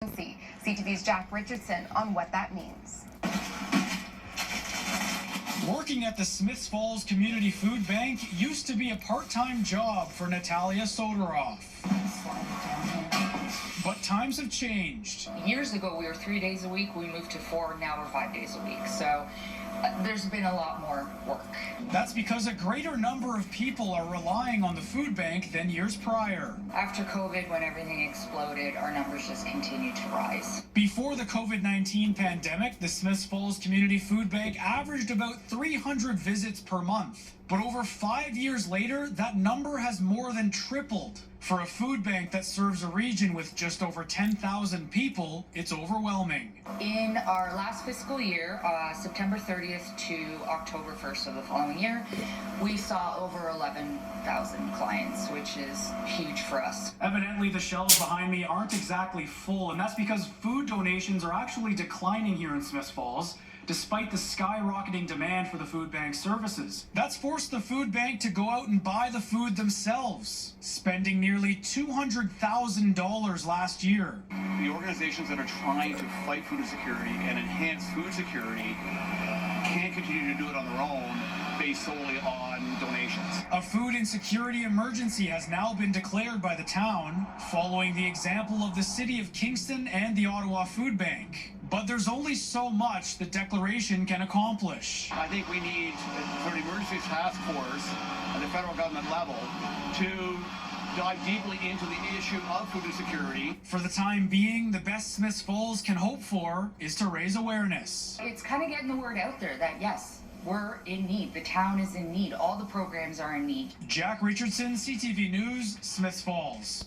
CTV's Jack Richardson on what that means. Working at the Smiths Falls Community Food Bank used to be a part-time job for Natalia Soderov. But times have changed. Years ago, we were 3 days a week. We moved to 4, now we're 5 days a week. So there's been a lot more work. That's because a greater number of people are relying on the food bank than years prior. After COVID, when everything exploded, our numbers just continued to rise. Before the COVID-19 pandemic, the Smiths Falls Community Food Bank averaged about 300 visits per month. But over 5 years later, that number has more than tripled. For a food bank that serves a region with just over 10,000 people, it's overwhelming. In our last fiscal year, September 30th to October 1st of the following year, we saw over 11,000 clients, which is huge for us. Evidently, the shelves behind me aren't exactly full, and that's because food donations are actually declining here in Smiths Falls, despite the skyrocketing demand for the food bank services. That's forced the food bank to go out and buy the food themselves, spending nearly $200,000 last year. The organizations that are trying to fight food insecurity and enhance food security can't continue to do it on their own based solely on donations. A food insecurity emergency has now been declared by the town, following the example of the city of Kingston and the Ottawa Food Bank. But there's only so much the declaration can accomplish. I think we need for an emergency task force at the federal government level to dive deeply into the issue of food insecurity. For the time being, the best Smiths Falls can hope for is to raise awareness. It's kind of getting the word out there that, yes, we're in need. The town is in need. All the programs are in need. Jack Richardson, CTV News, Smiths Falls.